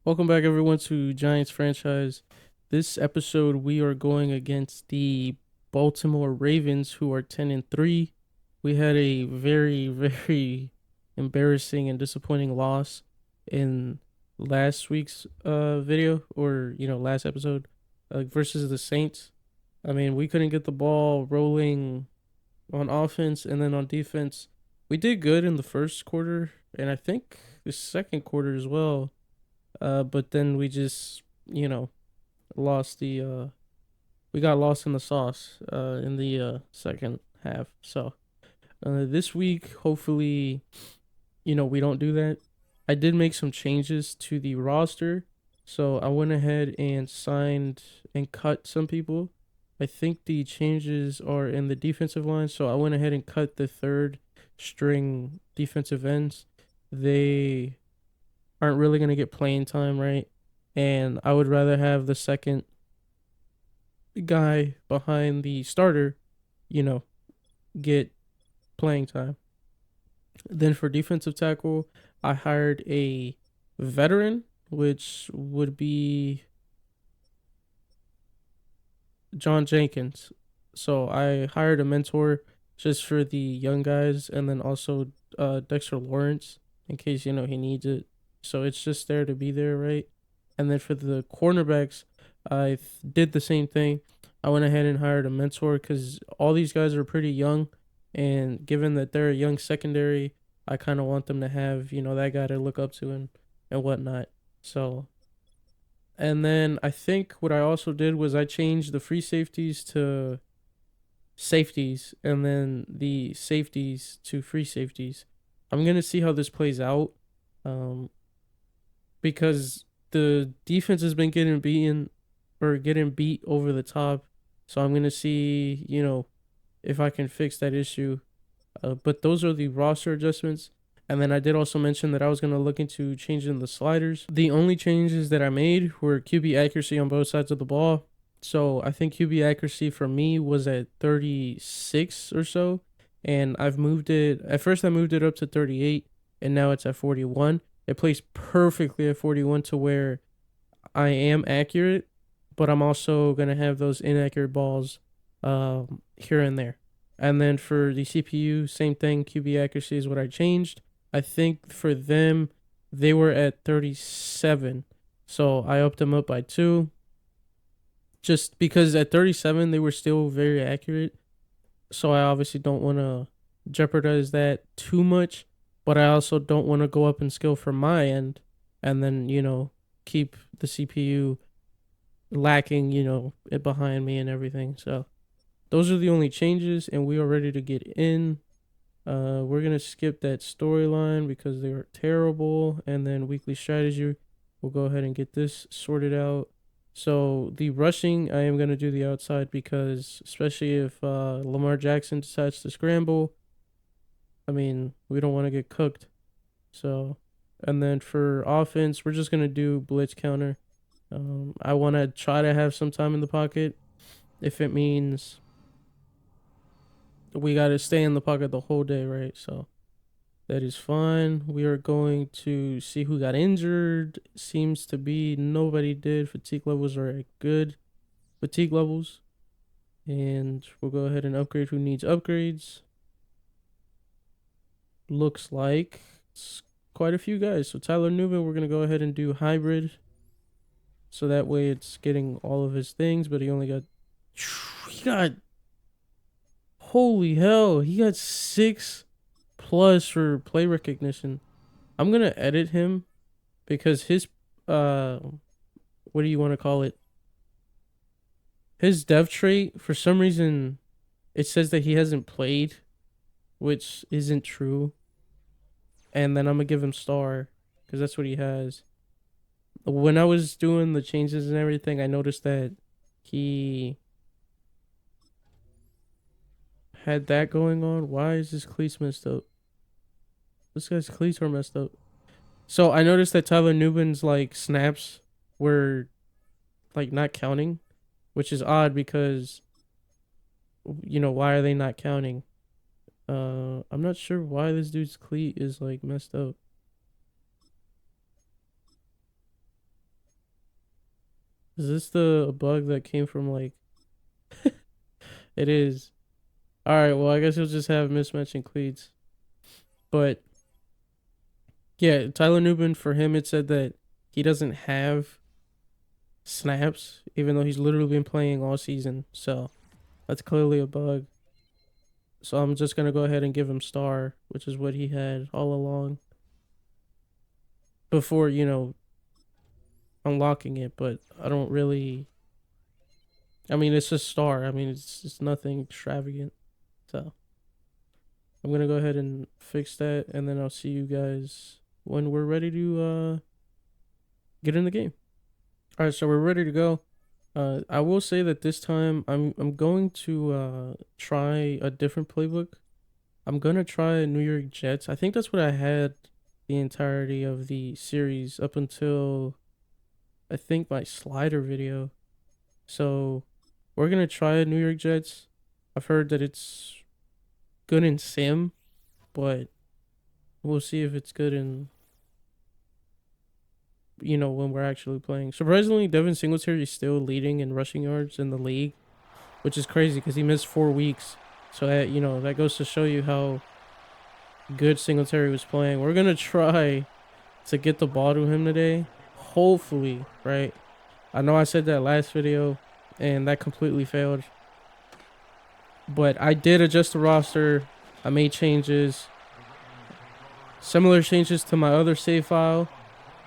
Welcome back, everyone, to Giants franchise. This episode, we are going against the Baltimore Ravens, who are 10-3. We had a very, very embarrassing and disappointing loss in last week's video, or last episode, versus the Saints. I mean, we couldn't get the ball rolling on offense, and then on defense, we did good in the first quarter, and I think the second quarter as well. But then we just, lost the we got lost in the sauce in the second half. So this week, hopefully, we don't do that. I did make some changes to the roster, so I went ahead and signed and cut some people. I think the changes are in the defensive line, so I went ahead and cut the third string defensive ends. They aren't really going to get playing time, right? And I would rather have the second guy behind the starter, you know, get playing time. Then for defensive tackle, I hired a veteran, which would be John Jenkins. So I hired a mentor just for the young guys, and then also Dexter Lawrence in case he needs it. So it's just there to be there, right? And then for the cornerbacks, I did the same thing. I went ahead and hired a mentor because all these guys are pretty young, and given that they're a young secondary, I kind of want them to have that guy to look up to and whatnot. So, and then I think what I also did was I changed the free safeties to safeties, and then the safeties to free safeties. I'm gonna see how this plays out, um, because the defense has been getting beaten or getting beat over the top. So I'm gonna see, if I can fix that issue. But those are the roster adjustments. And then I did also mention that I was gonna look into changing the sliders. The only changes that I made were QB accuracy on both sides of the ball. So I think QB accuracy for me was at 36 or so, and I've moved it. At first, I moved it up to 38, and now it's at 41. It plays perfectly at 41 to where I am accurate, but I'm also gonna have those inaccurate balls here and there. And then for the CPU, same thing. QB accuracy is what I changed. I think for them, they were at 37, so I upped them up by two. Just because at 37 they were still very accurate, so I obviously don't want to jeopardize that too much, but I also don't want to go up in skill from my end, and then keep the CPU lacking, it behind me and everything. So those are the only changes, and we are ready to get in. We're gonna skip that storyline because they are terrible, and then weekly strategy. We'll go ahead and get this sorted out. So the rushing, I am gonna do the outside because especially if Lamar Jackson decides to scramble, I mean we don't want to get cooked. So, and then for offense, we're just gonna do blitz counter. I want to try to have some time in the pocket if it means we got to stay in the pocket the whole day, right? So that is fine. We are going to see who got injured. Seems to be nobody did. Fatigue levels are at good fatigue levels. And we'll go ahead and upgrade who needs upgrades. Looks like it's quite a few guys. So Tyler Newman, we're going to go ahead and do hybrid. So that way it's getting all of his things, but he got, holy hell, he got 6+ for play recognition. I'm going to edit him because his, what do you want to call it? His dev trait, for some reason, it says that he hasn't played, which isn't true. And then I'm going to give him star because that's what he has. When I was doing the changes and everything, I noticed that he had that going on. Why is his cleats messed up? This guy's cleats are messed up. So I noticed that Tyler Newman's like snaps were like not counting, which is odd because why are they not counting? I'm not sure why this dude's cleat is like messed up. Is this the bug that came from like? It is. All right. Well, I guess you'll just have mismatching cleats. But yeah, Tyler Newman, for him, it said that he doesn't have snaps, even though he's literally been playing all season. So that's clearly a bug. So I'm just gonna go ahead and give him star, which is what he had all along before, unlocking it. But I don't really. I mean, it's just star. I mean, it's nothing extravagant. So I'm gonna go ahead and fix that, and then I'll see you guys when we're ready to get in the game. All right, so we're ready to go. I will say that this time I'm going to try a different playbook. I'm gonna try New York Jets. I think that's what I had the entirety of the series up until I think my slider video. So we're gonna try New York Jets. I've heard that it's good in sim, but we'll see if it's good in when we're actually playing. Surprisingly, Devin Singletary is still leading in rushing yards in the league, which is crazy because he missed 4 weeks. So that goes to show you how good Singletary was playing. We're gonna try to get the ball to him today. Hopefully, right? I know I said that last video, and that completely failed. But I did adjust the roster. I made changes. Similar changes to my other save file,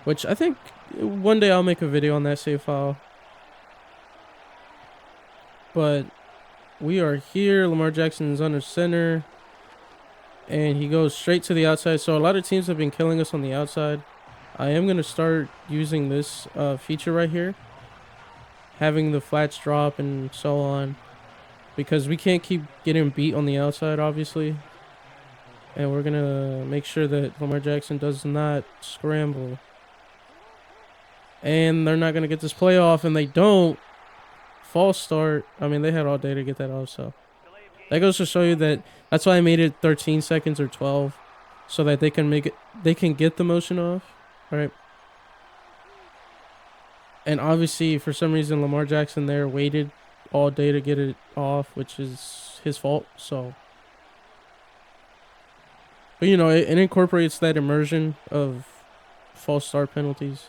which I think one day I'll make a video on that save file. But we are here. Lamar Jackson is under center. And he goes straight to the outside. So a lot of teams have been killing us on the outside. I am going to start using this feature right here. Having the flats drop and so on. Because we can't keep getting beat on the outside, obviously. And we're going to make sure that Lamar Jackson does not scramble. And they're not going to get this play off, and they don't. False start. I mean, they had all day to get that off, so. That goes to show you that that's why I made it 13 seconds or 12. So that they can get the motion off. All right. And obviously, for some reason, Lamar Jackson there waited all day to get it off, which is his fault, so. But, it incorporates that immersion of false start penalties.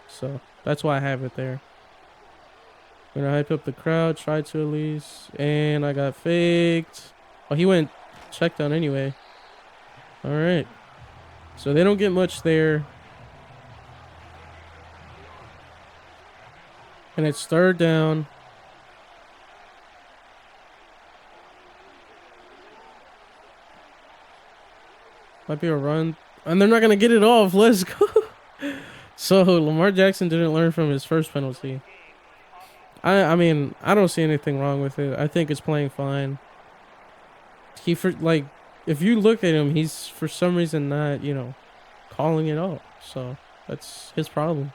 So, that's why I have it there. I'm gonna hype up the crowd, try to at least. And I got faked. Oh, he went check down anyway. Alright. So, they don't get much there. And it's third down. Might be a run. And they're not going to get it off. Let's go. So, Lamar Jackson didn't learn from his first penalty. I mean, I don't see anything wrong with it. I think it's playing fine. If you look at him, he's for some reason not, calling it out. So, that's his problem.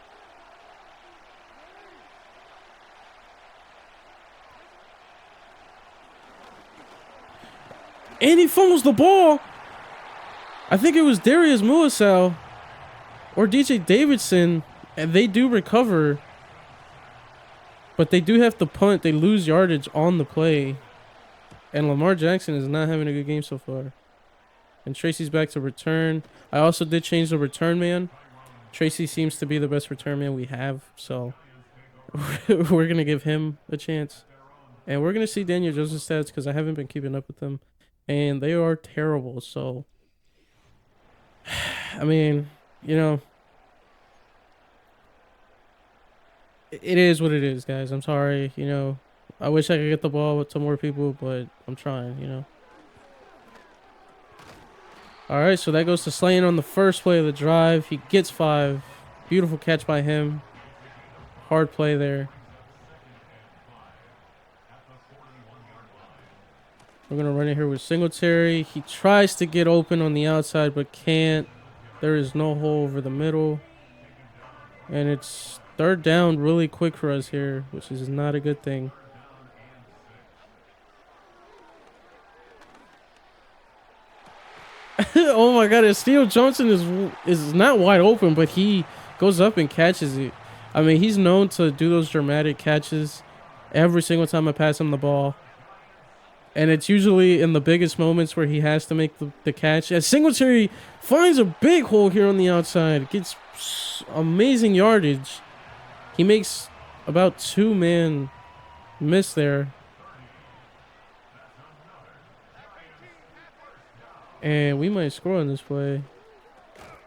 And he fumbles the ball. I think it was Darius Muasau or DJ Davidson, and they do recover. But they do have to punt. They lose yardage on the play. And Lamar Jackson is not having a good game so far. And Tracy's back to return. I also did change the return man. Tracy seems to be the best return man we have. So we're going to give him a chance. And we're going to see Daniel Jones' stats because I haven't been keeping up with them. And they are terrible. So, I mean, it is what it is, guys. I'm sorry, I wish I could get the ball to more people, but I'm trying, All right, so that goes to Slayton on the first play of the drive. He gets 5. Beautiful catch by him. Hard play there. We're going to run it here with Singletary. He tries to get open on the outside, but can't. There is no hole over the middle. And it's third down really quick for us here, which is not a good thing. Oh my God, Steele Johnson is not wide open, but he goes up and catches it. I mean, he's known to do those dramatic catches every single time I pass him the ball. And it's usually in the biggest moments where he has to make the catch. As Singletary finds a big hole here on the outside. Gets amazing yardage. He makes about 2-man miss there. And we might score on this play.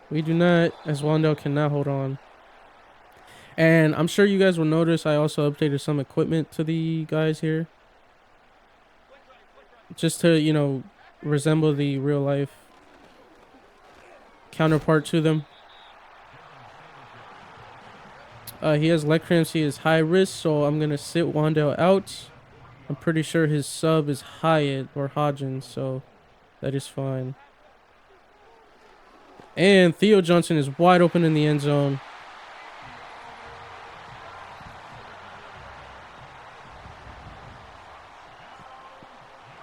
We do not, as Wandell cannot hold on. And I'm sure you guys will notice I also updated some equipment to the guys here. Just to, you know, resemble the real life counterpart to them. He has leg cramps. He is high risk, so I'm going to sit Wandell out. I'm pretty sure his sub is Hyatt or Hodgins, so that is fine. And Theo Johnson is wide open in the end zone.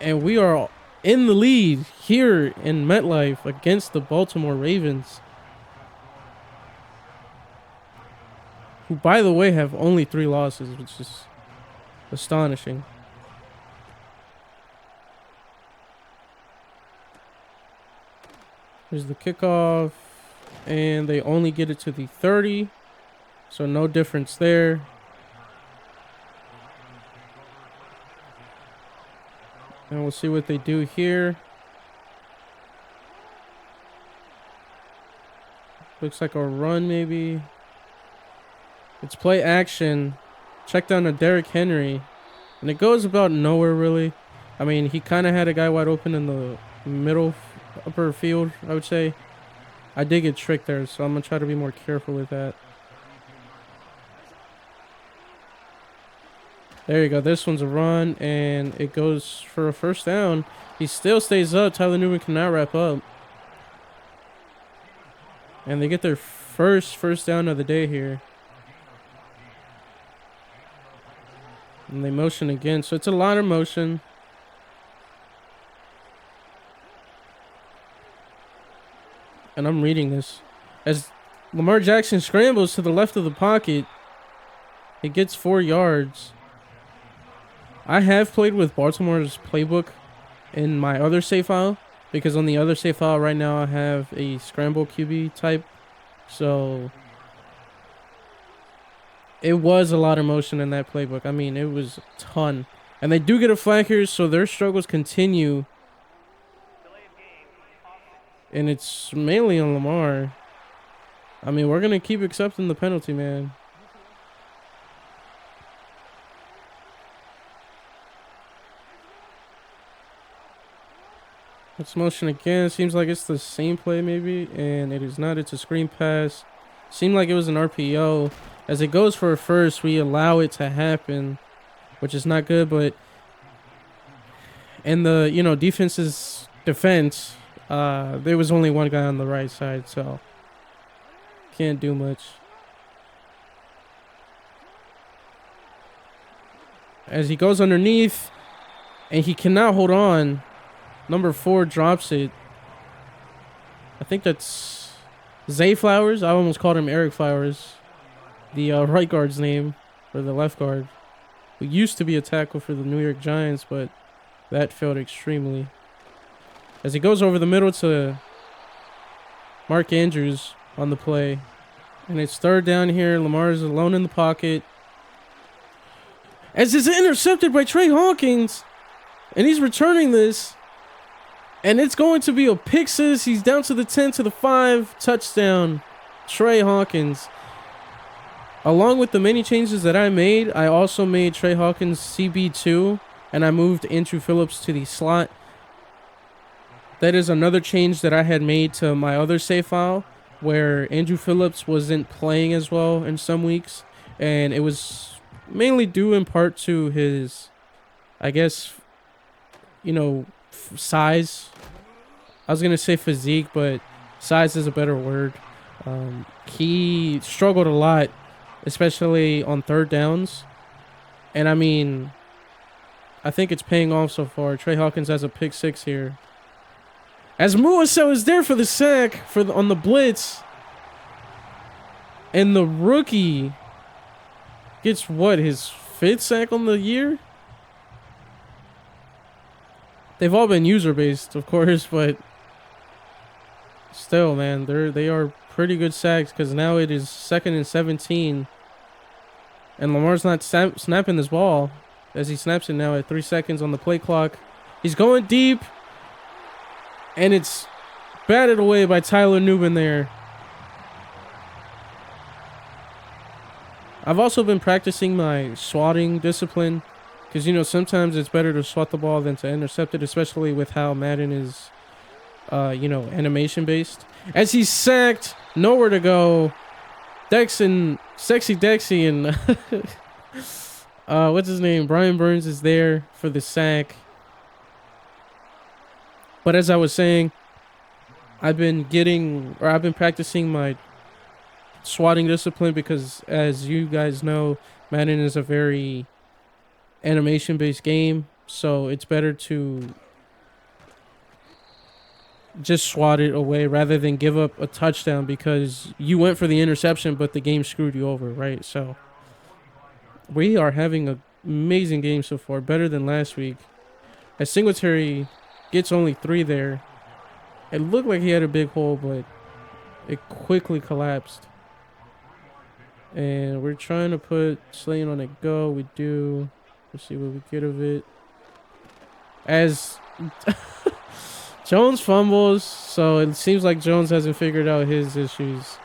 And we are in the lead here in MetLife against the Baltimore Ravens, who, by the way, have only 3 losses, which is astonishing. Here's the kickoff, and they only get it to the 30, so no difference there. And we'll see what they do here. Looks like a run, maybe. It's play action. Check down to Derrick Henry. And it goes about nowhere, really. I mean, he kind of had a guy wide open in the middle upper field, I would say. I did get tricked there, so I'm going to try to be more careful with that. There you go. This one's a run, and it goes for a first down. He still stays up. Tyler Newman cannot wrap up. And they get their first down of the day here. And they motion again. So it's a lot of motion. And I'm reading this. As Lamar Jackson scrambles to the left of the pocket, he gets 4 yards. I have played with Baltimore's playbook in my other save file, because on the other save file right now I have a scramble QB type. So it was a lot of motion in that playbook. I mean, it was a ton. And they do get a flag here, so their struggles continue. And it's mainly on Lamar. I mean, we're going to keep accepting the penalty, man. Let's motion again. Seems like it's the same play, maybe. And it is not. It's a screen pass. Seemed like it was an RPO. As it goes for a first, we allow it to happen, which is not good. But in the, defense's defense, there was only one guy on the right side, so can't do much. As he goes underneath, and he cannot hold on. Number 4 drops it. I think that's Zay Flowers. I almost called him Eric Flowers. The right guard's name, or the left guard. Who used to be a tackle for the New York Giants, but that failed extremely. As he goes over the middle to Mark Andrews on the play. And it's 3rd down here. Lamar is alone in the pocket. As it's intercepted by Trey Hawkins. And he's returning this. And it's going to be a pick six. He's down to the 10 to the 5. Touchdown. Trey Hawkins. Along with the many changes that I made, I also made Trey Hawkins CB2. And I moved Andrew Phillips to the slot. That is another change that I had made to my other save file, where Andrew Phillips wasn't playing as well in some weeks. And it was mainly due in part to his, I guess, size. I was going to say physique, but size is a better word. He struggled a lot, especially on 3rd downs. And I mean, I think it's paying off so far. Trey Hawkins has a pick 6 here. As Muasel is there for the sack on the blitz. And the rookie gets what, his 5th sack on the year? They've all been user based, of course, but still, man, they are pretty good sacks because now it is 2nd and 17, and Lamar's not snapping this ball as he snaps it now at 3 seconds on the play clock. He's going deep, and it's batted away by Tyler Newman there. I've also been practicing my swatting discipline because, you know, sometimes it's better to swat the ball than to intercept it, especially with how Madden is, you know, animation based. As he's sacked, nowhere to go. Sexy Dexy and what's his name? Brian Burns is there for the sack. But as I was saying, I've been practicing my swatting discipline because, as you guys know, Madden is a very animation based game, so it's better to just swat it away rather than give up a touchdown because you went for the interception but the game screwed you over, right? So we are having an amazing game so far, better than last week. As Singletary gets only 3 there, it looked like he had a big hole, but it quickly collapsed. And we're trying to put Slayton on a go. We do. Let's see what we get of it. As Jones fumbles, so it seems like Jones hasn't figured out his issues.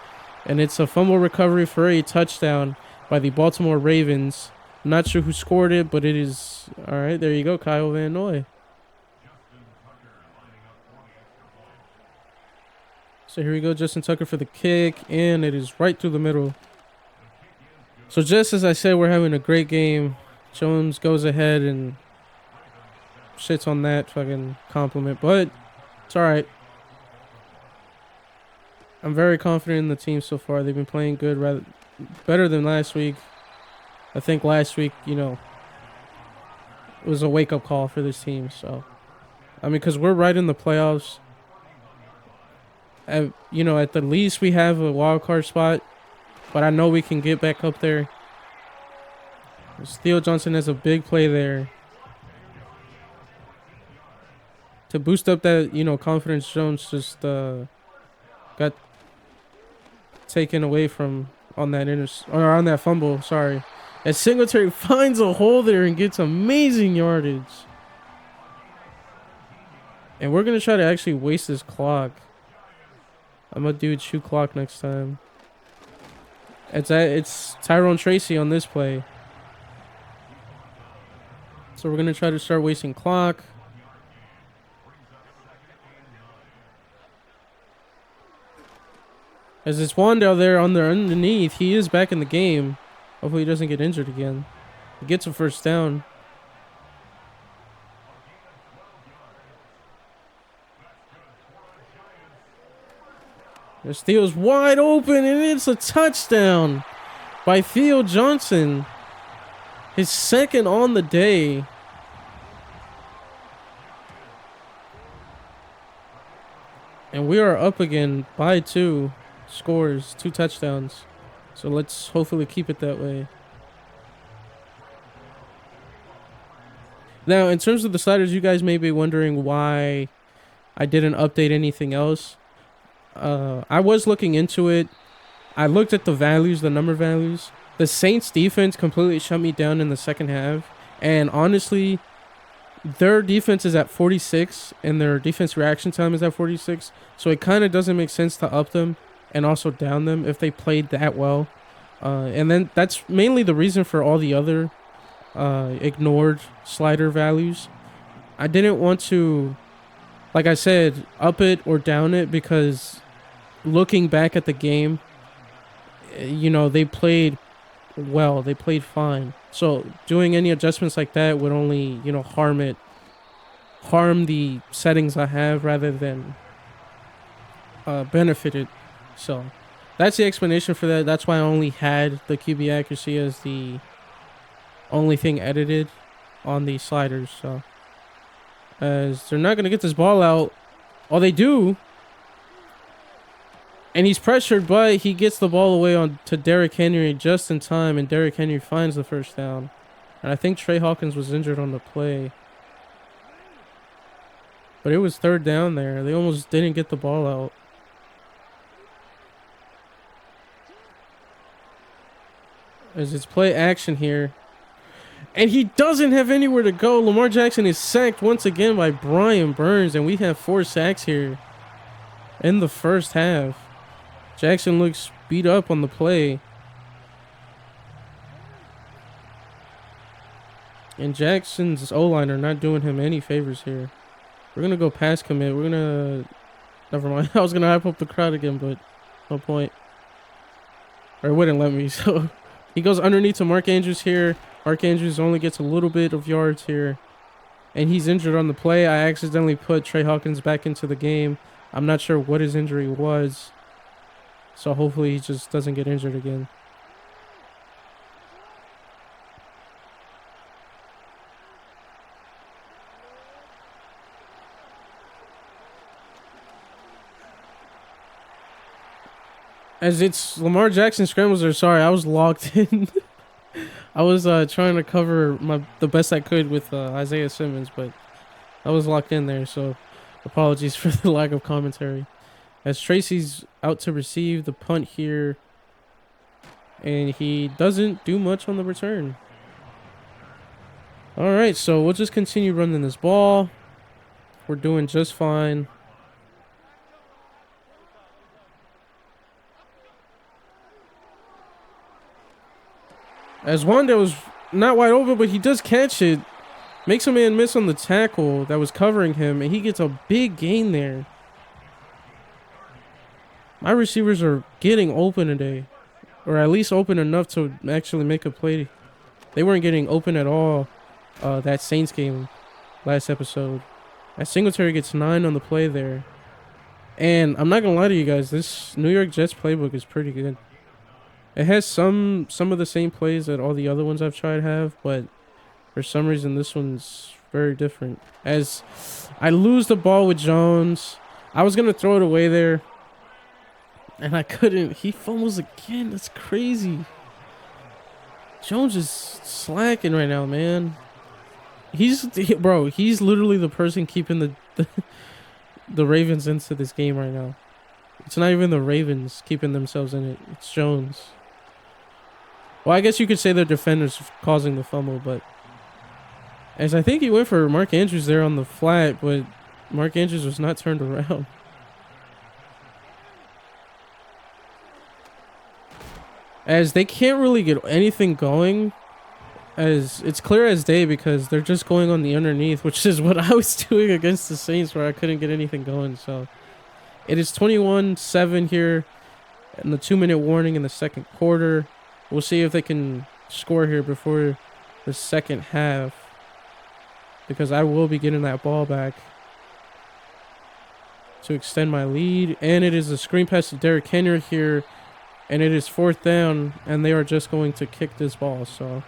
And it's a fumble recovery for a touchdown by the Baltimore Ravens. I'm not sure who scored it, but it is... All right, there you go, Kyle Van Noy. So here we go, Justin Tucker for the kick, and it is right through the middle. So just as I said, we're having a great game. Jones goes ahead and shits on that fucking compliment, but it's all right. I'm very confident in the team so far. They've been playing good, better than last week. I think last week, you know, it was a wake-up call for this team. So, I mean, because we're right in the playoffs. You know, at the least we have a wild card spot, but I know we can get back up there. Theo Johnson has a big play there to boost up that, you know, confidence. Jones just got taken away from on that fumble. Sorry, as Singletary finds a hole there and gets amazing yardage. And we're gonna try to actually waste this clock. I'm gonna do chew clock next time. It's Tyrone Tracy on this play. So we're gonna try to start wasting clock. As it's Wandow there underneath, he is back in the game. Hopefully he doesn't get injured again. He gets a first down. There's Theo's wide open, and it's a touchdown by Theo Johnson. His 2nd on the day. And we are up again by 2 scores, 2 touchdowns. So let's hopefully keep it that way. Now, in terms of the sliders, you guys may be wondering why I didn't update anything else. I was looking into it. I looked at the values, the number values. The Saints defense completely shut me down in the second half. And honestly, their defense is at 46 and their defense reaction time is at 46. So it kind of doesn't make sense to up them and also down them if they played that well. And then that's mainly the reason for all the other ignored slider values. I didn't want to, like I said, up it or down it because looking back at the game, you know, they played well. They played fine. So doing any adjustments like that would only, you know, harm the settings I have rather than benefit it. So that's the explanation for that. That's why I only had the QB accuracy as the only thing edited on the sliders. So as they're not going to get this ball out. Oh, they do. And he's pressured, but he gets the ball away on to Derrick Henry just in time, and Derrick Henry finds the first down. And I think Trey Hawkins was injured on the play. But it was third down there. They almost didn't get the ball out. As it's play action here. And he doesn't have anywhere to go. Lamar Jackson is sacked once again by Brian Burns, and we have 4 sacks here in the first half. Jackson looks beat up on the play. And Jackson's O-line are not doing him any favors here. We're going to go pass commit. We're going to... Never mind. I was going to hype up the crowd again, but no point. Or it wouldn't let me, so... He goes underneath to Mark Andrews here. Mark Andrews only gets a little bit of yards here. And he's injured on the play. I accidentally put Trey Hawkins back into the game. I'm not sure what his injury was. So hopefully he just doesn't get injured again. As it's Lamar Jackson scrambles there. Sorry, I was logged in. I was trying to cover the best I could with Isaiah Simmons, but I was locked in there, so apologies for the lack of commentary. As Tracy's out to receive the punt here, and he doesn't do much on the return. All right, so we'll just continue running this ball. We're doing just fine. As Wanda was not wide open, but he does catch it. Makes a man miss on the tackle that was covering him, and he gets a big gain there. My receivers are getting open today, or at least open enough to actually make a play. They weren't getting open at all that Saints game last episode. As Singletary gets 9 on the play there. And I'm not going to lie to you guys, this New York Jets playbook is pretty good. It has some of the same plays that all the other ones I've tried have, but for some reason this one's very different. As I lose the ball with Jones, I was going to throw it away there, and I couldn't. He fumbles again. That's crazy. Jones is slacking right now, man. He's literally the person keeping the Ravens into this game right now. It's not even the Ravens keeping themselves in it. It's Jones. Well, I guess you could say the defenders causing the fumble, but as I think he went for Mark Andrews there on the flat, but Mark Andrews was not turned around. As they can't really get anything going, as it's clear as day because they're just going on the underneath, which is what I was doing against the Saints where I couldn't get anything going. So it is 21-7 here and the 2-minute warning in the second quarter. We'll see if they can score here before the second half, because I will be getting that ball back to extend my lead. And it is a screen pass to Derrick Henry here, and it is 4th down, and they are just going to kick this ball. So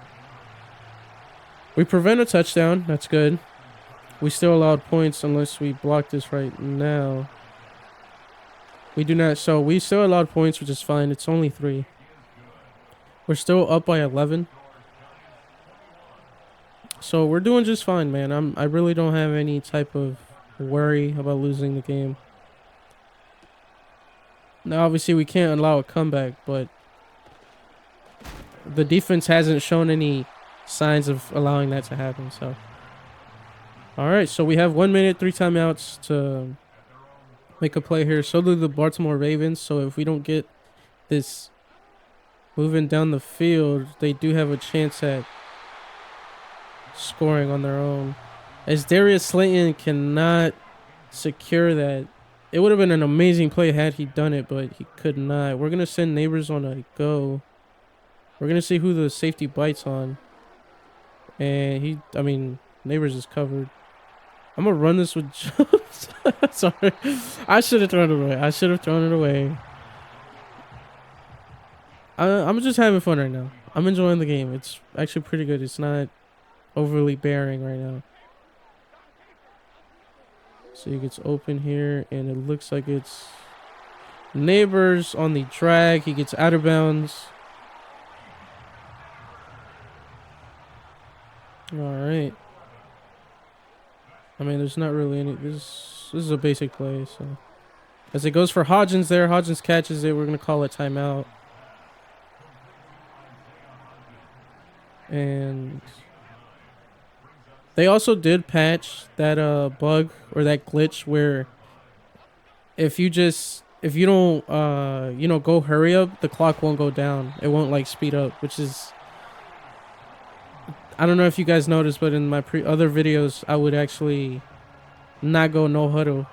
we prevent a touchdown. That's good. We still allowed points unless we block this right now. We do not. So we still allowed points, which is fine. It's only 3. We're still up by 11. So we're doing just fine, man. I really don't have any type of worry about losing the game. Now, obviously, we can't allow a comeback, but the defense hasn't shown any signs of allowing that to happen. So, all right. So we have 1 minute, 3 timeouts to make a play here. So do the Baltimore Ravens. So if we don't get this moving down the field, they do have a chance at scoring on their own. As Darius Slayton cannot secure that. It would have been an amazing play had he done it, but he could not. We're going to send Neighbors on a go. We're going to see who the safety bites on. And Neighbors is covered. I'm going to run this with Jones. Sorry. I should have thrown it away. I'm just having fun right now. I'm enjoying the game. It's actually pretty good. It's not overly bearing right now. So he gets open here, and it looks like it's Neighbors on the drag. He gets out of bounds. All right. I mean, there's not really any. This is a basic play. So as it goes for Hodgins there, Hodgins catches it. We're gonna call it timeout. And they also did patch that bug or that glitch where if you don't go hurry up, the clock won't go down. It won't like speed up, which is, I don't know if you guys noticed, but in my other videos I would actually not go no huddle,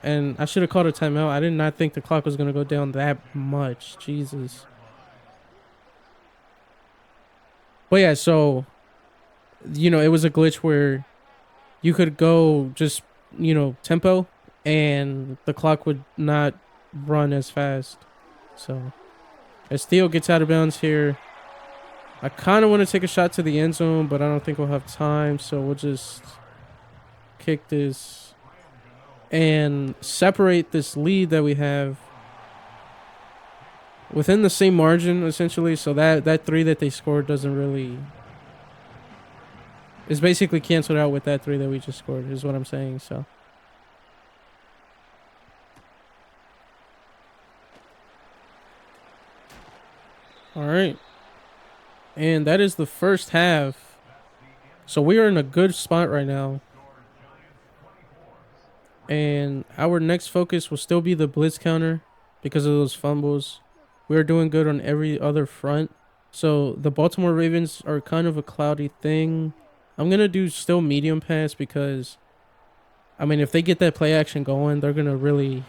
and I should have called a timeout. I did not think the clock was gonna go down that much. Jesus. But yeah, so it was a glitch where you could go just tempo, and the clock would not run as fast. So as Theo gets out of bounds here, I kind of want to take a shot to the end zone, but I don't think we'll have time, so we'll just kick this and separate this lead that we have within the same margin, essentially. So that 3 that they scored doesn't really, is basically canceled out with that 3 that we just scored, is what I'm saying. So all right, and that is the first half. So we are in a good spot right now, and our next focus will still be the blitz counter because of those fumbles. We are doing good on every other front. So the Baltimore Ravens are kind of a cloudy thing. I'm going to do still medium pass because, I mean, if they get that play action going, they're going to really,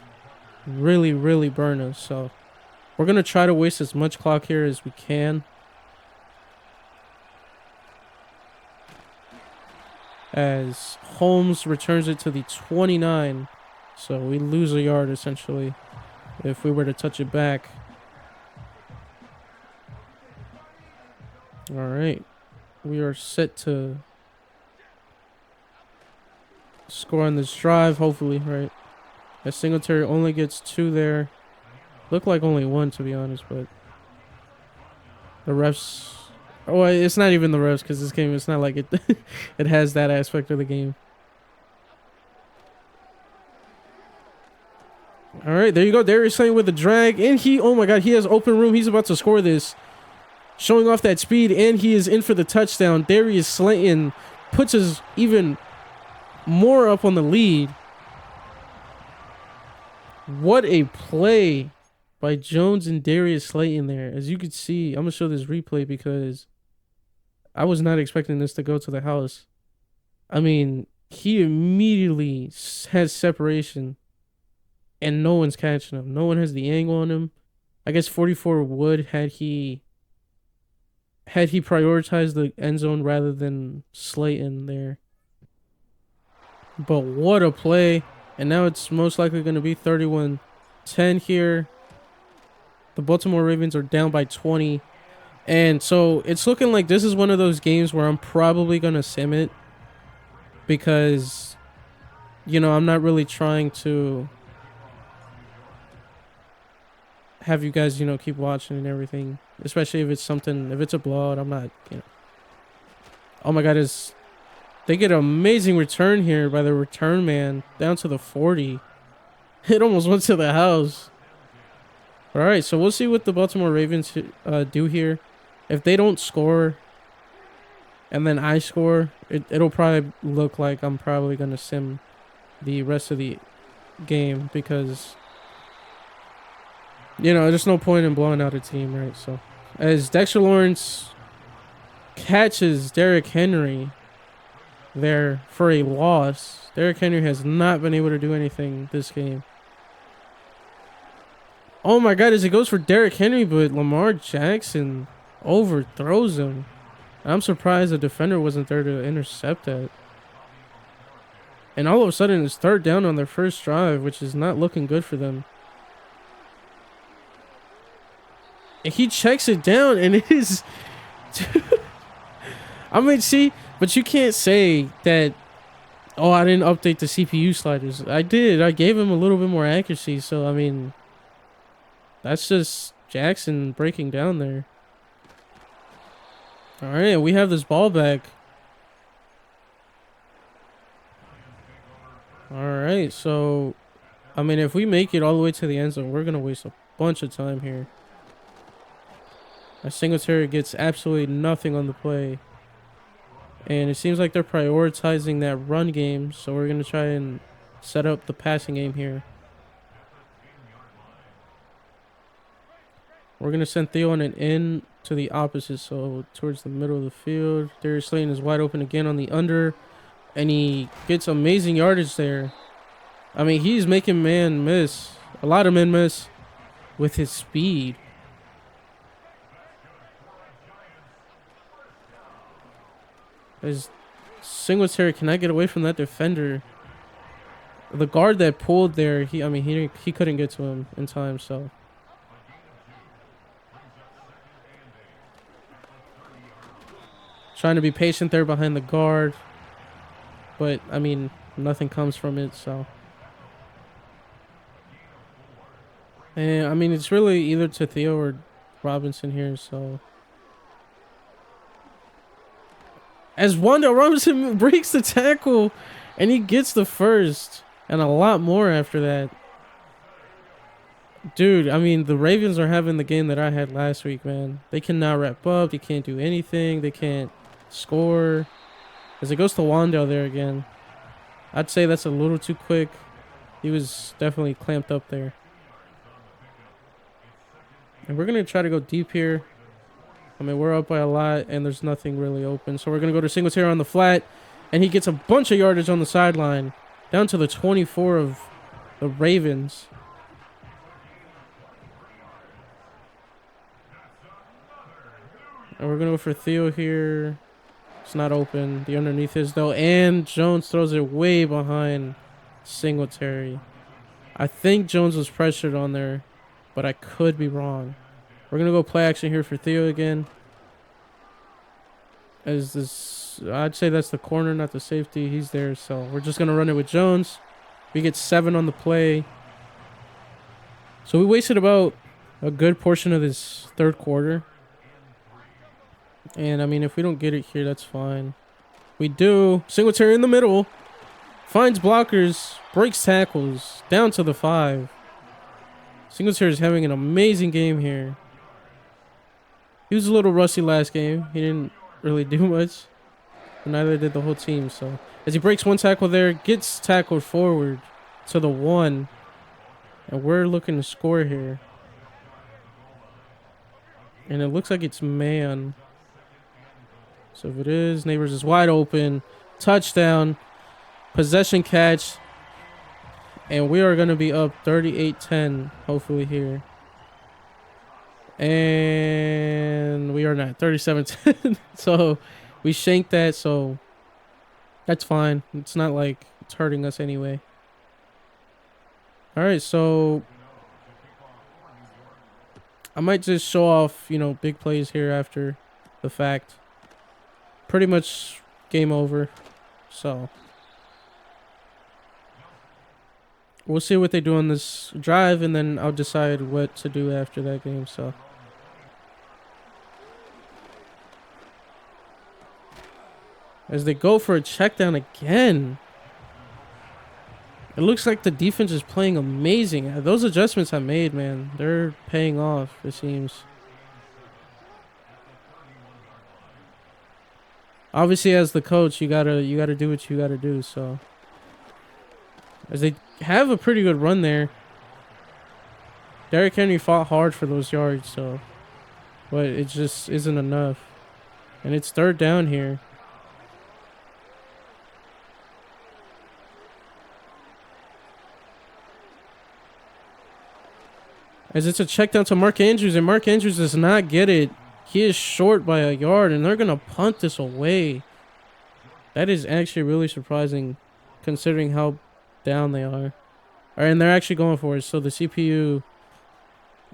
really, really burn us. So we're going to try to waste as much clock here as we can. As Holmes returns it to the 29. So we lose a yard, essentially, if we were to touch it back. All right. We are set to score on this drive, hopefully, right? As Singletary only gets 2 there. Looked like only 1, to be honest, but the refs... Oh, it's not even the refs, because this game, it's not like it it has that aspect of the game. All right, there you go. Darius Slayton with the drag, and oh my God, he has open room. He's about to score this, showing off that speed, and he is in for the touchdown. Darius Slayton puts us even more up on the lead. What a play by Jones and Darius Slayton there. As you can see, I'm going to show this replay because I was not expecting this to go to the house. I mean, he immediately has separation and no one's catching him. No one has the angle on him. I guess 44 would had he prioritized the end zone rather than Slayton there. But what a play. And now it's most likely going to be 31-10 here. The Baltimore Ravens are down by 20. And so it's looking like this is one of those games where I'm probably going to sim it. Because, I'm not really trying to have you guys, keep watching and everything. Especially if it's a blowout, I'm not, Oh my God, they get an amazing return here by the return man down to the 40. It almost went to the house. All right, so we'll see what the Baltimore Ravens do here. If they don't score and then I score, it'll probably look like I'm probably going to sim the rest of the game because, there's no point in blowing out a team, right? So as Dexter Lawrence catches Derrick Henry there for a loss. Derrick Henry has not been able to do anything this game. Oh my God, as it goes for Derrick Henry, but Lamar Jackson overthrows him. I'm surprised the defender wasn't there to intercept that. And all of a sudden, it's 3rd down on their first drive, which is not looking good for them. And he checks it down, and it is... I mean, see, but you can't say that, oh, I didn't update the CPU sliders. I did. I gave him a little bit more accuracy, so, I mean... That's just Jackson breaking down there. All right, we have this ball back. All right, so I mean, if we make it all the way to the end zone, we're gonna waste a bunch of time here. Singletary gets absolutely nothing on the play. And it seems like they're prioritizing that run game, so we're going to try and set up the passing game here. We're going to send Theo on an in to the opposite, so towards the middle of the field. Darius Slayton is wide open again on the under, and he gets amazing yardage there. I mean, he's making men miss. A lot of men miss with his speed. As Singletary cannot get away from that defender. The guard that pulled there, he couldn't get to him in time, so. Trying to be patient there behind the guard. But, I mean, nothing comes from it, so. And, I mean, it's really either to Theo or Robinson here, so. As Wanda Robinson breaks the tackle, and he gets the first, and a lot more after that. Dude, I mean, the Ravens are having the game that I had last week, man. They cannot wrap up. They can't do anything. They can't score. As it goes to Wandale there again. I'd say that's a little too quick. He was definitely clamped up there. And we're going to try to go deep here. I mean, we're up by a lot, and there's nothing really open. So we're going to go to Singletary on the flat, and he gets a bunch of yardage on the sideline, down to the 24 of the Ravens. And we're going to go for Theo here. It's not open. The underneath is, though, and Jones throws it way behind Singletary. I think Jones was pressured on there, but I could be wrong. We're going to go play action here for Theo again. As this, I'd say that's the corner, not the safety. He's there, so we're just going to run it with Jones. We get 7 on the play. So we wasted about a good portion of this third quarter. And, I mean, if we don't get it here, that's fine. We do. Singletary in the middle. Finds blockers. Breaks tackles. Down to the 5. Singletary is having an amazing game here. He was a little rusty last game. He didn't really do much. But neither did the whole team. So as he breaks one tackle there, gets tackled forward to the 1. And we're looking to score here. And it looks like it's man. So if it is, Neighbors is wide open. Touchdown. Possession catch. And we are going to be up 38-10, hopefully here. And we are not. 37-10. So we shanked that, so that's fine. It's not like it's hurting us anyway. All right, so I might just show off, big plays here after the fact. Pretty much game over. So we'll see what they do on this drive, and then I'll decide what to do after that game. So as they go for a check down again, it looks like the defense is playing amazing. Those adjustments I made, man, they're paying off, it seems. Obviously, as the coach, you gotta do what you gotta do. So as they have a pretty good run there, Derrick Henry fought hard for those yards, so but it just isn't enough. And it's third down here. As it's a check down to Mark Andrews, and Mark Andrews does not get it. He is short by a yard, and they're going to punt this away. That is actually really surprising, considering how down they are. All right, and they're actually going for it. So the CPU,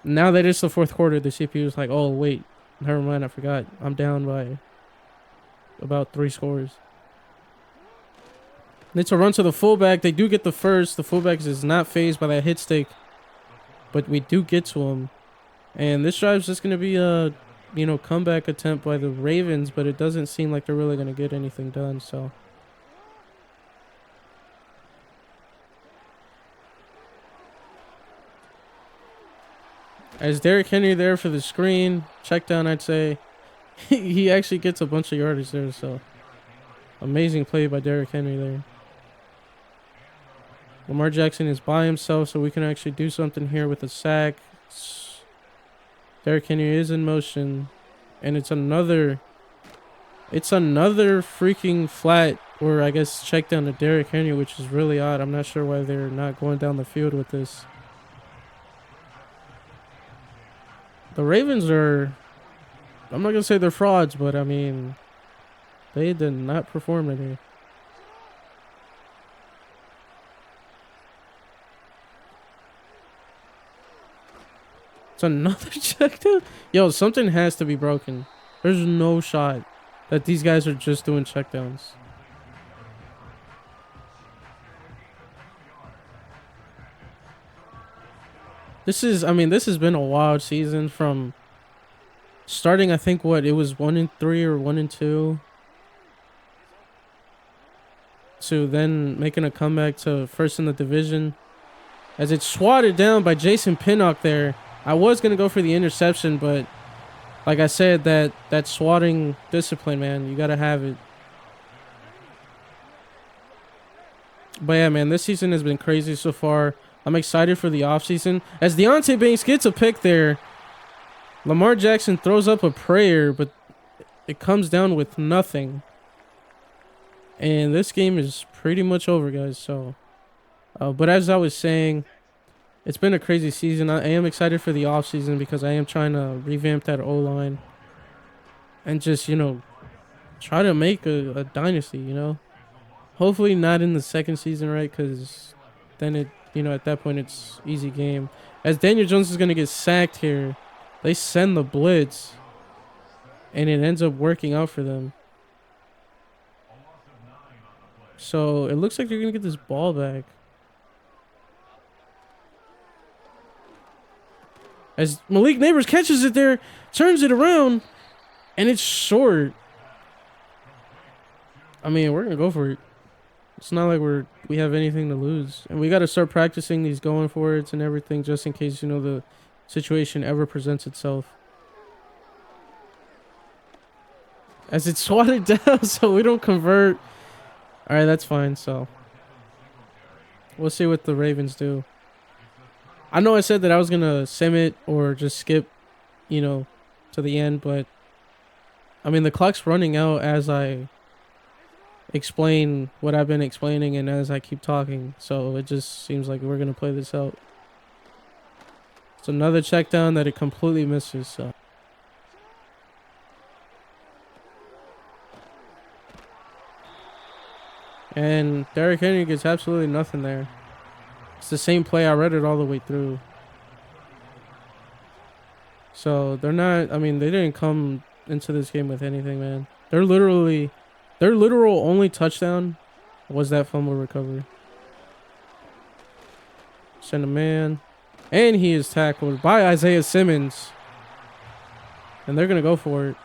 now that it's the fourth quarter, the CPU is like, oh, wait, never mind, I forgot. I'm down by about 3 scores. It's a run to the fullback. They do get the first. The fullback is not phased by that hit stick. But we do get to him. And this drive's just gonna be a, comeback attempt by the Ravens, but it doesn't seem like they're really gonna get anything done. So as Derrick Henry there for the screen check down, I'd say he actually gets a bunch of yardage there. So amazing play by Derrick Henry there. Lamar Jackson is by himself, so we can actually do something here with a sack. Derrick Henry is in motion, and it's another freaking flat, or I guess check down to Derrick Henry, which is really odd. I'm not sure why they're not going down the field with this. The Ravens are, I'm not gonna say they're frauds, but I mean, they did not perform today. It's another check down. Yo, something has to be broken. There's no shot that these guys are just doing checkdowns. This has been a wild season from starting, I think, it was 1-3 or 1-2 to then making a comeback to first in the division as it's swatted down by Jason Pinnock there. I was going to go for the interception, but like I said, that swatting discipline, man, you got to have it. But yeah, man, this season has been crazy so far. I'm excited for the offseason. As Deontay Banks gets a pick there, Lamar Jackson throws up a prayer, but it comes down with nothing. And this game is pretty much over, guys. So, but as I was saying, it's been a crazy season. I am excited for the offseason because I am trying to revamp that O-line and just, try to make a dynasty, Hopefully not in the second season, right? Because then at that point it's easy game. As Daniel Jones is going to get sacked here, they send the blitz and it ends up working out for them. So it looks like they're going to get this ball back. As Malik Neighbors catches it there, turns it around, and it's short. I mean, we're going to go for it. It's not like we have anything to lose. And we got to start practicing these going for it's and everything just in case, the situation ever presents itself. As it's swatted down so we don't convert. All right, that's fine. So we'll see what the Ravens do. I know I said that I was going to sim it or just skip, to the end. But, I mean, the clock's running out as I explain what I've been explaining and as I keep talking. So it just seems like we're going to play this out. It's another check down that it completely misses. So. And Derrick Henry gets absolutely nothing there. It's the same play. I read it all the way through. So they're not, they didn't come into this game with anything, man. Their literal only touchdown was that fumble recovery. Send a man. And he is tackled by Isaiah Simmons. And they're going to go for it.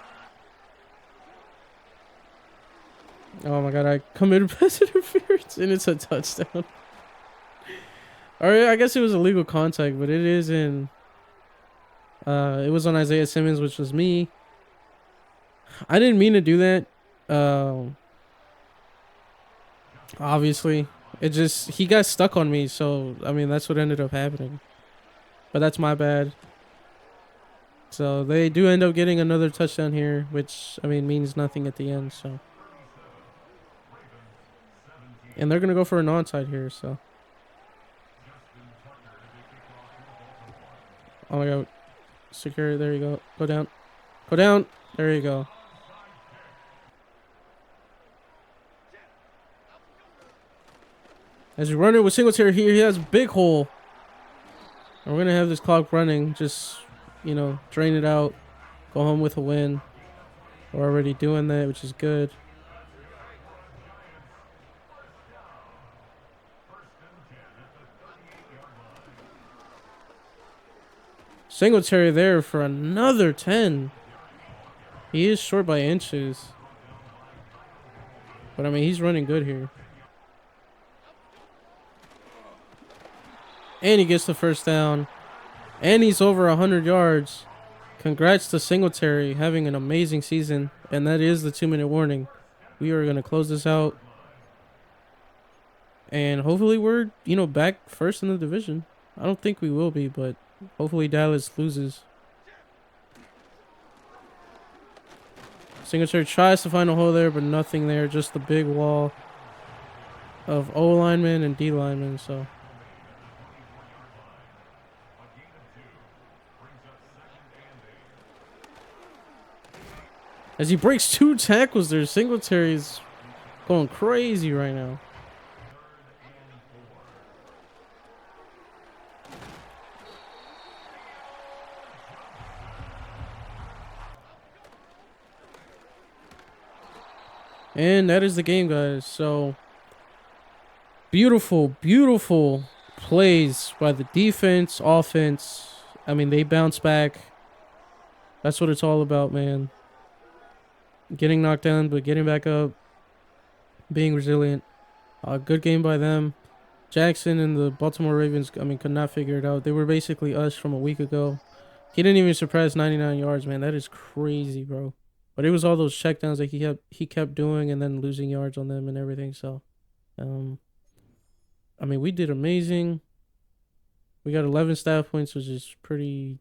Oh my God, I committed pass interference and it's a touchdown. Alright, I guess it was a legal contact, but it is in... it was on Isaiah Simmons, which was me. I didn't mean to do that. Obviously. He got stuck on me, so, that's what ended up happening. But that's my bad. So, they do end up getting another touchdown here, which, means nothing at the end, so... And they're going to go for an onside here, so. Oh my God. Secure. There you go. Go down. Go down. There you go. As we run it with Singletary here, he has a big hole. And we're going to have this clock running. Just, drain it out. Go home with a win. We're already doing that, which is good. Singletary there for another 10. He is short by inches. But I mean, he's running good here. And he gets the first down. And he's over 100 yards. Congrats to Singletary having an amazing season. And that is the 2-minute warning. We are going to close this out. And hopefully we're, back first in the division. I don't think we will be, but hopefully Dallas loses. Singletary tries to find a hole there, but nothing there. Just the big wall of O linemen and D linemen. So as he breaks 2 tackles there, Singletary's going crazy right now. And that is the game, guys. So beautiful, beautiful plays by the defense, offense. I mean, they bounce back. That's what it's all about, man. Getting knocked down, but getting back up. Being resilient. Good game by them. Jackson and the Baltimore Ravens, I mean, could not figure it out. They were basically us from a week ago. He didn't even surpass 99 yards, man. That is crazy, bro. But it was all those checkdowns that he kept doing and then losing yards on them and everything. So, I mean, we did amazing. We got 11 staff points, which is pretty,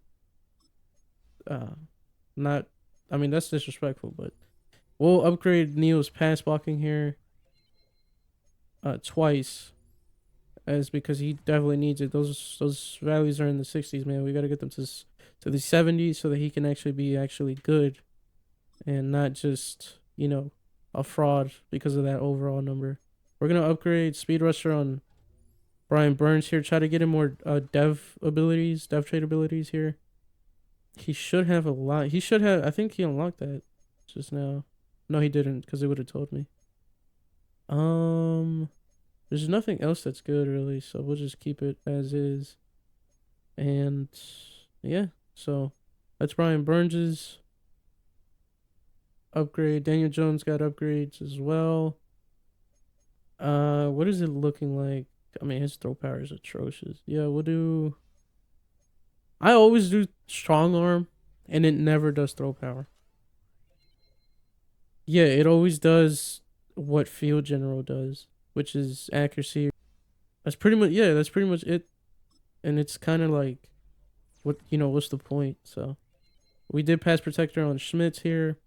not, I mean, that's disrespectful, but we'll upgrade Neo's pass blocking here, twice, as because he definitely needs it. Those values are in the 60s, man. We got to get them to the 70s so that he can actually be good. And not just, a fraud because of that overall number. We're going to upgrade Speed Rusher on Brian Burns here. Try to get him more dev trade abilities here. He should have a lot. I think he unlocked that just now. No, he didn't because it would have told me. There's nothing else that's good really. So we'll just keep it as is. And yeah, so that's Brian Burns's upgrade. Daniel Jones got upgrades as well. What is it looking like? I mean, his throw power is atrocious. Yeah, I always do strong arm, and it never does throw power. Yeah, it always does what Field General does, which is accuracy. That's pretty much it. And it's kind of like, what's the point? So, we did pass protector on Schmitz here.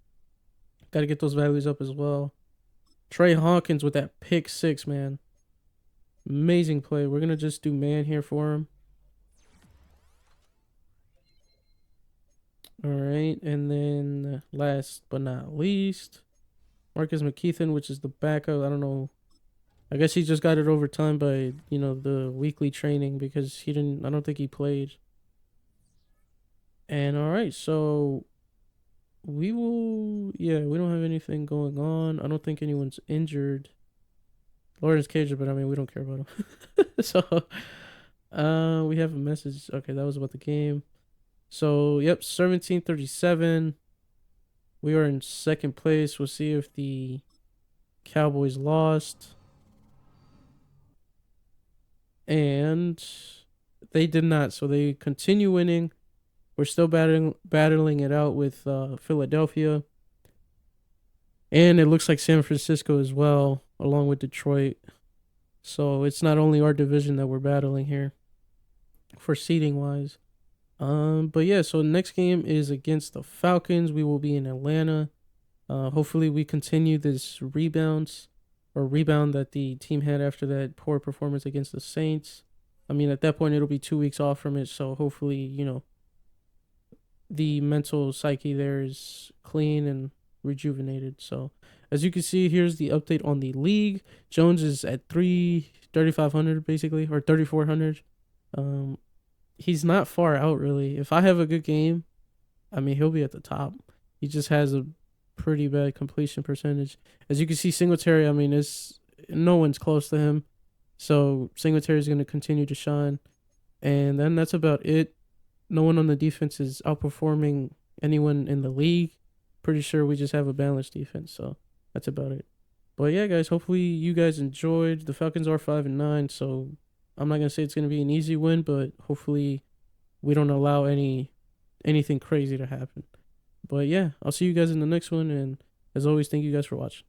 Got to get those values up as well. Trey Hawkins with that pick 6, man. Amazing play. We're going to just do man here for him. All right. And then last but not least, Marcus McKeithen, which is the backup. I don't know. I guess he just got it over time by, the weekly training because I don't think he played. And all right. So we don't have anything going on. I don't think anyone's injured. Lawrence Cage, but I mean, we don't care about him. So, we have a message. Okay, that was about the game. So, yep, 17-37. We are in second place. We'll see if the Cowboys lost. And they did not. So they continue winning. We're still battling it out with Philadelphia. And it looks like San Francisco as well, along with Detroit. So it's not only our division that we're battling here for seeding wise. But yeah, so next game is against the Falcons. We will be in Atlanta. Hopefully we continue this rebound that the team had after that poor performance against the Saints. I mean, at that point, it'll be 2 weeks off from it. So hopefully, the mental psyche there is clean and rejuvenated. So as you can see, here's the update on the league. Jones is at 3,500 basically, or 3,400. He's not far out really. If I have a good game, I mean, he'll be at the top. He just has a pretty bad completion percentage. As you can see, Singletary, I mean, no one's close to him. So Singletary is going to continue to shine. And then that's about it. no one on the defense is outperforming anyone in the league. Pretty sure we just have a balanced defense, so that's about it. But yeah, guys, hopefully you guys enjoyed. The Falcons are 5-9, so I'm not gonna say it's gonna be an easy win, but hopefully we don't allow anything crazy to happen. But yeah, I'll see you guys in the next one, and as always, thank you guys for watching.